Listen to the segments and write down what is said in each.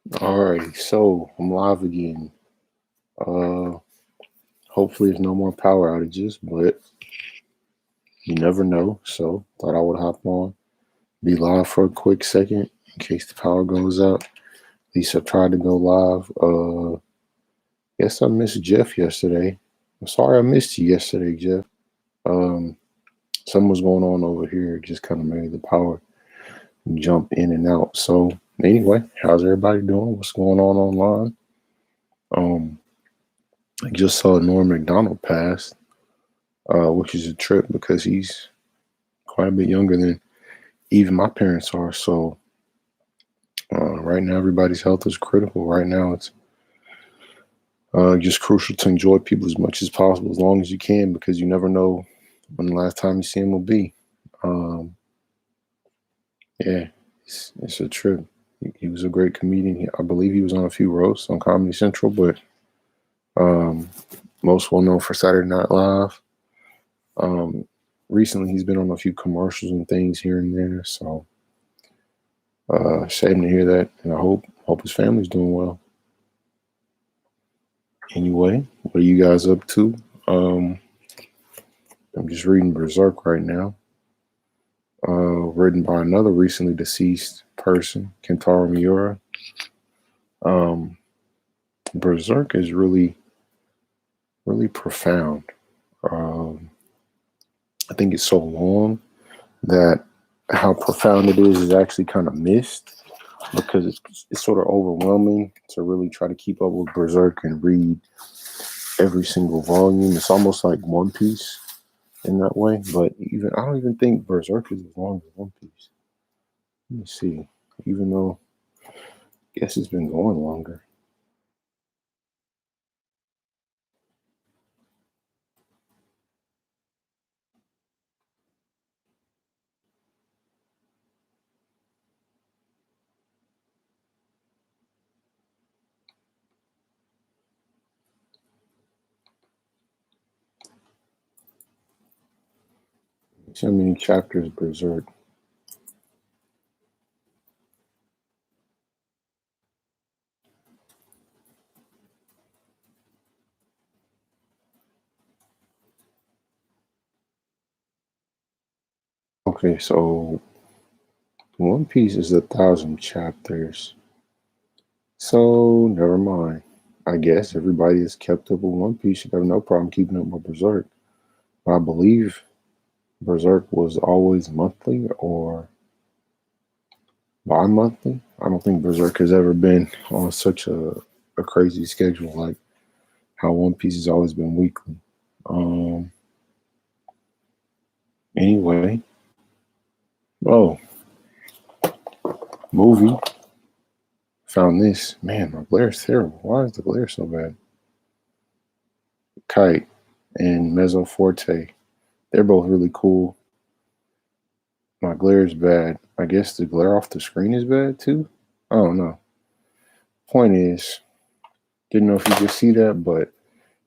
Alrighty, so I'm live again. Uh, Hopefully there's no more power outages, but you never know. So thought I would hop on, be live for a quick second in case the power goes out. At least I tried to go live. Guess I missed Jeff yesterday. I'm sorry I missed you yesterday, Jeff. Um, Something was going on over here. It just kind of made the power jump in and out. So anyway, how's everybody doing? What's going on online? Um, I just saw Norm Macdonald pass. Which is a trip because he's quite a bit younger than even my parents are. So right now, everybody's health is critical. Right now, it's just crucial to enjoy people as much as possible, as long as you can, because you never know when the last time you see him will be. Um, yeah, it's a trip. He was a great comedian. I believe he was on a few roasts on Comedy Central, but um, most well known for Saturday Night Live. Um, Recently, he's been on a few commercials and things here and there. So shame to hear that, and I hope his family's doing well. Anyway, what are you guys up to? Um, I'm just reading Berserk right now, written by another recently deceased person, Kentaro Miura. Um, Berserk is really profound. Um, I think it's so long that how profound it is actually kind of missed, because it's sort of overwhelming to really try to keep up with Berserk and read every single volume. It's almost like One Piece in that way, but even I don't even think Berserk is as long as One Piece. Let me see. Even though I guess it's been going longer. So many chapters Berserk. Okay, so One Piece is 1,000 chapters. So never mind. I guess everybody that's kept up with One Piece should have no problem keeping up with Berserk. But I believe Berserk was always monthly or bi-monthly. I don't think Berserk has ever been on such a crazy schedule like how One Piece has always been weekly. Um. Anyway, oh, movie. Found this. Man, my glare is terrible. Why is the glare so bad? Kite and Mezzo Forte. They're both really cool. My glare is bad. I guess the glare off the screen is bad too. I don't know. Point is, didn't know if you could see that, but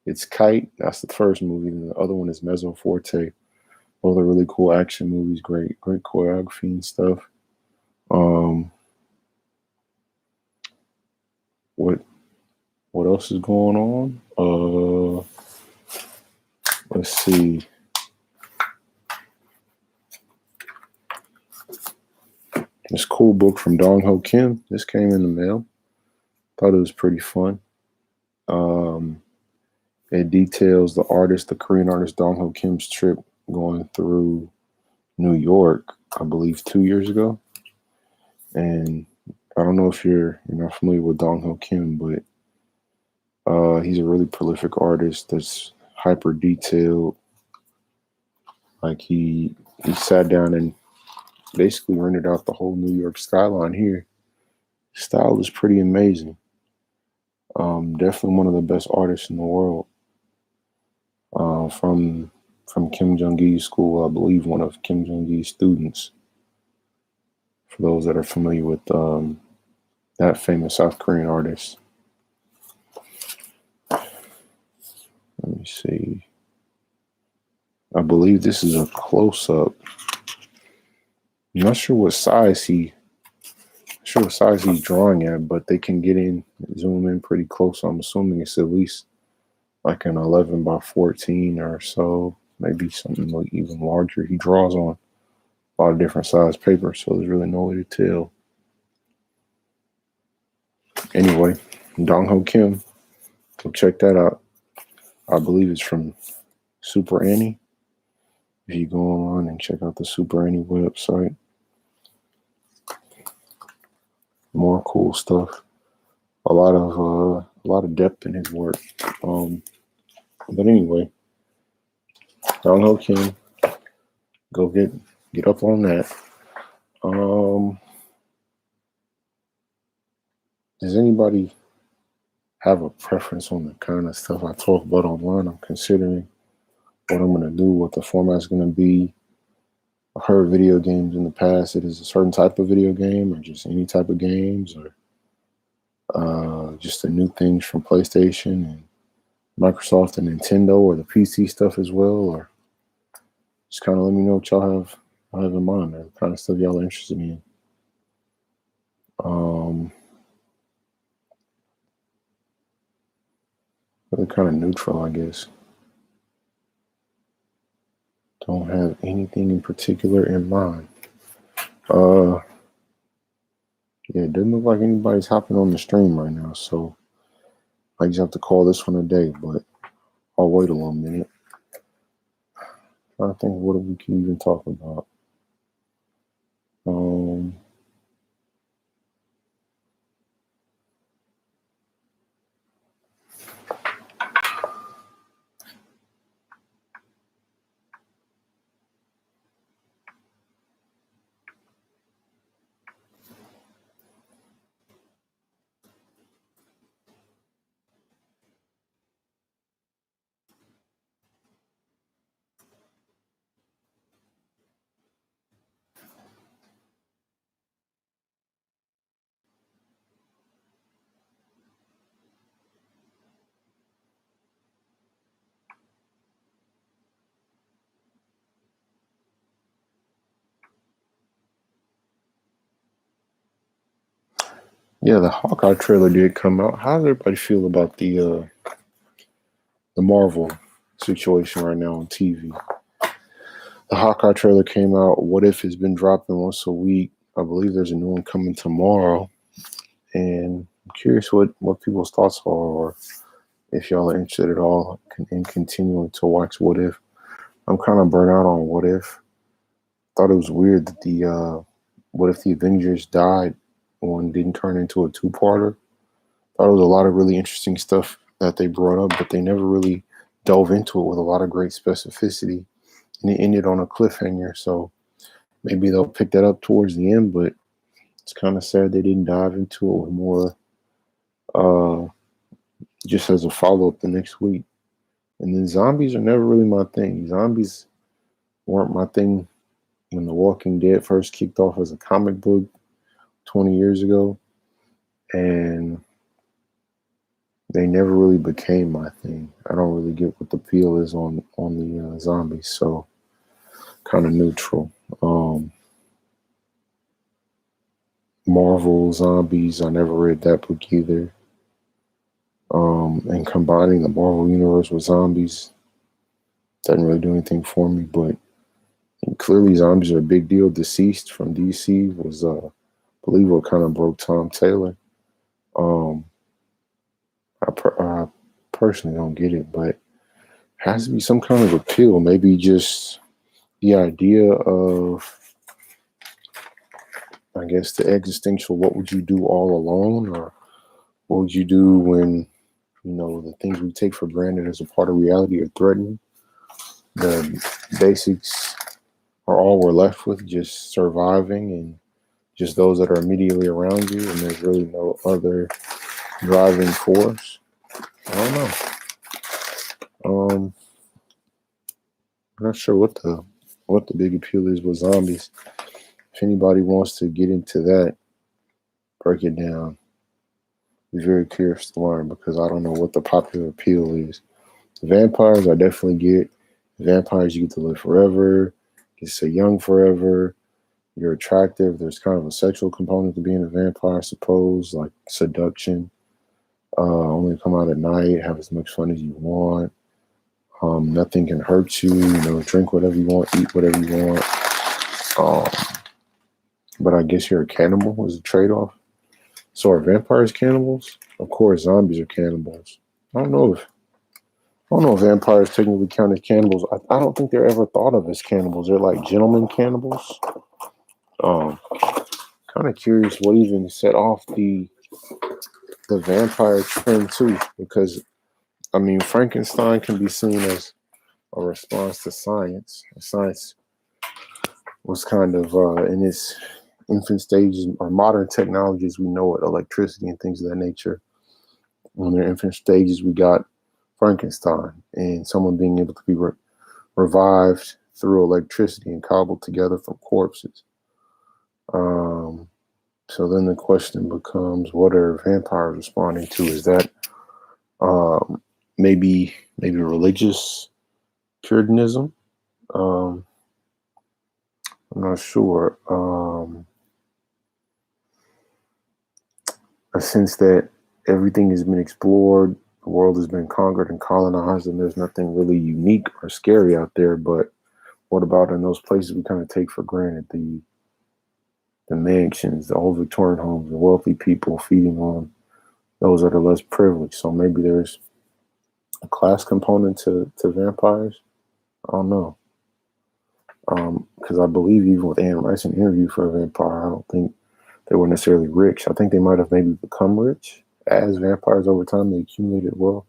it's Kite. That's the first movie. And the other one is Mezzo Forte. Both are really cool action movies. Great choreography and stuff. Um, what what else is going on? Let's see. This cool book from Dong Ho Kim. This came in the mail. Thought it was pretty fun. Um, it details the Korean artist Dong Ho Kim's trip going through New York, I believe 2 years ago. And I don't know if you're not familiar with Dong Ho Kim, but he's a really prolific artist that's hyper detailed. Like he sat down and basically rendered out the whole New York skyline here. Style is pretty amazing. Definitely one of the best artists in the world. From Kim Jong-il's school, I believe one of Kim Jong-il's students. For those that are familiar with that famous South Korean artist. Let me see. I believe this is a close-up. I'm not sure what size he sure what size he's drawing at, but they can get in, zoom in pretty close. So I'm assuming it's at least like an 11 by 14 or so, maybe something like even larger. He draws on a lot of different size paper, so there's really no way to tell. Anyway, Dong Ho Kim, go check that out. I believe it's from Super Annie. If you go online and check out the Super Annie website, more cool stuff. A lot of depth in his work. But anyway, Dong Ho Kim, go get up on that. Does anybody have a preference on the kind of stuff I talk about online? I'm considering what I'm going to do, what the format's going to be. I've heard video games in the past. It is a certain type of video game, or just any type of games, or just the new things from PlayStation and Microsoft and Nintendo, or the PC stuff as well. Or just kind of let me know what y'all have in mind, or the kind of stuff y'all are interested in. They're kind of neutral, I guess. Don't have anything in particular in mind. Yeah, it doesn't look like anybody's hopping on the stream right now, so I just have to call this one a day, but I'll wait a little minute. Trying to think what we can even talk about. Yeah, the Hawkeye trailer did come out. How does everybody feel about the Marvel situation right now on TV? The Hawkeye trailer came out. What If has been dropping once a week. I believe there's a new one coming tomorrow. And I'm curious what people's thoughts are, or if y'all are interested at all in continuing to watch What If. I'm kind of burnt out on What If. Thought it was weird that the What If the Avengers died one didn't turn into a two-parter. Thought it was a lot of really interesting stuff that they brought up, but they never really dove into it with a lot of great specificity. And it ended on a cliffhanger, so maybe they'll pick that up towards the end, but it's kind of sad they didn't dive into it with more just as a follow-up the next week. And then zombies are never really my thing. Zombies weren't my thing when The Walking Dead first kicked off as a comic book 20 years ago, and they never really became my thing. I don't really get what the appeal is on the zombies, so kind of neutral. Marvel Zombies, I never read that book either. And combining the Marvel universe with zombies doesn't really do anything for me, but clearly zombies are a big deal. Deceased from DC was, I believe, what kind of broke Tom Taylor. I personally don't get it, but it has to be some kind of appeal. Maybe just the idea of, I guess, the existential, what would you do all alone? Or what would you do when, the things we take for granted as a part of reality are threatened? The basics are all we're left with, just surviving and just those that are immediately around you, and there's really no other driving force. I don't know. I'm not sure what the big appeal is with zombies. If anybody wants to get into that, break it down. Be very curious to learn, because I don't know what the popular appeal is. The vampires, I definitely get. Vampires, you get to live forever, get to stay young forever. You're attractive. There's kind of a sexual component to being a vampire, I suppose, like seduction. Only come out at night, have as much fun as you want. Nothing can hurt you. You know, drink whatever you want, eat whatever you want. Um, but I guess you're a cannibal is a trade-off. So are vampires cannibals? Of course, zombies are cannibals. I don't know if I don't know if vampires technically count as cannibals. I don't think they're ever thought of as cannibals. They're like gentlemen cannibals. Um, Kind of curious what even set off the vampire trend too, because I mean Frankenstein can be seen as a response to science. Science was kind of in its infant stages, or modern technologies we know it, electricity and things of that nature. On their infant stages, we got Frankenstein and someone being able to be revived through electricity and cobbled together from corpses. Um, so then the question becomes, what are vampires responding to? Is that um, maybe religious Puritanism? Um, I'm not sure. A sense that everything has been explored, the world has been conquered and colonized, and there's nothing really unique or scary out there. But what about in those places we kind of take for granted, the mansions, the old Victorian homes, the wealthy people feeding on those that are less privileged? So maybe there's a class component to vampires. I don't know. Because I believe even with Anne Rice, an interview for a vampire, I don't think they were necessarily rich. I think they might have maybe become rich as vampires over time. They accumulated wealth.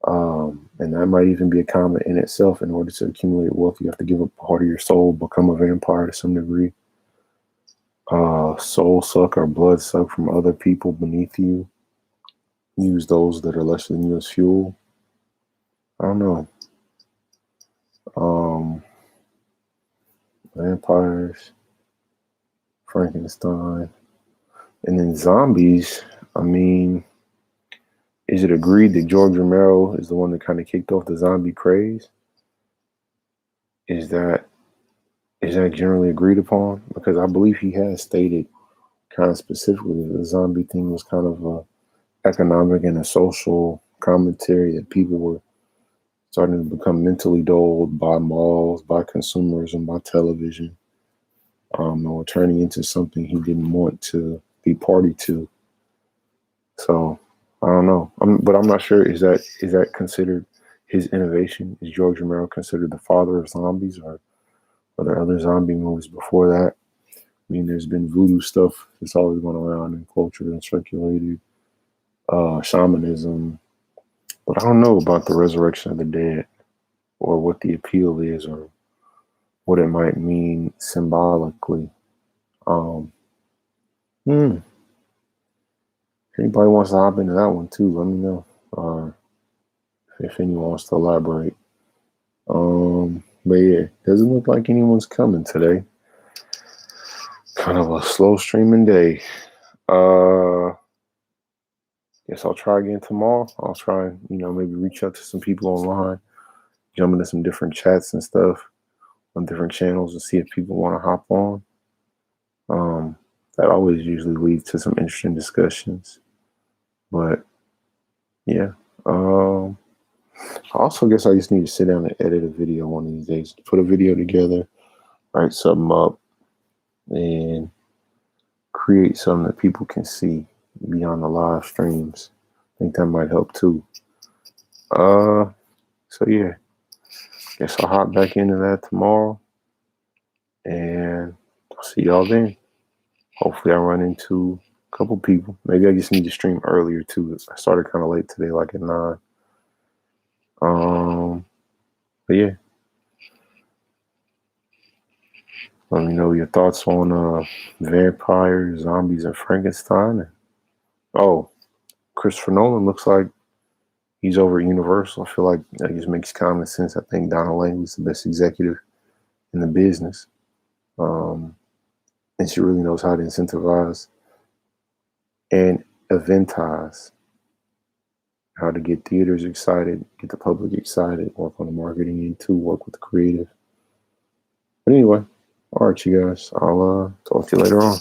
And that might even be a comment in itself. In order to accumulate wealth, you have to give up part of your soul, become a vampire to some degree. Soul suck or blood suck from other people beneath you. Use those that are less than you as fuel. I don't know. Vampires, Frankenstein, and then zombies. I mean, is it agreed that George Romero is the one that kind of kicked off the zombie craze? Is that generally agreed upon? Because I believe he has stated kind of specifically that the zombie thing was kind of a economic and a social commentary that people were starting to become mentally dulled by malls, by consumerism, by television, or turning into something he didn't want to be party to. So I don't know, but I'm not sure. Is that considered his innovation? Is George Romero considered the father of zombies, or are there other zombie movies before that? I mean, there's been voodoo stuff that's always gone around in culture and circulated, shamanism, but I don't know about the resurrection of the dead, or what the appeal is, or what it might mean symbolically. Um, hmm. If anybody wants to hop into that one too, let me know. If anyone wants to elaborate. But yeah, doesn't look like anyone's coming today. Kind of a slow streaming day. Guess I'll try again tomorrow. I'll try and, maybe reach out to some people online, jump into some different chats and stuff on different channels and see if people want to hop on. That always usually leads to some interesting discussions. But yeah. I also guess I just need to sit down and edit a video one of these days. Put a video together, write something up, and create something that people can see beyond the live streams. I think that might help too. So yeah, guess I'll hop back into that tomorrow, and I'll see y'all then. Hopefully I run into a couple people. Maybe I just need to stream earlier too. I started kind of late today, like at 9. But yeah, let me know your thoughts on vampires, zombies, and Frankenstein. Oh, Christopher Nolan looks like he's over at Universal. I feel like that just makes common sense. I think Donna Langley's the best executive in the business. And she really knows how to incentivize and eventize, how to get theaters excited, get the public excited, work on the marketing end too, work with the creative. But anyway, All right, you guys. I'll talk to you later on.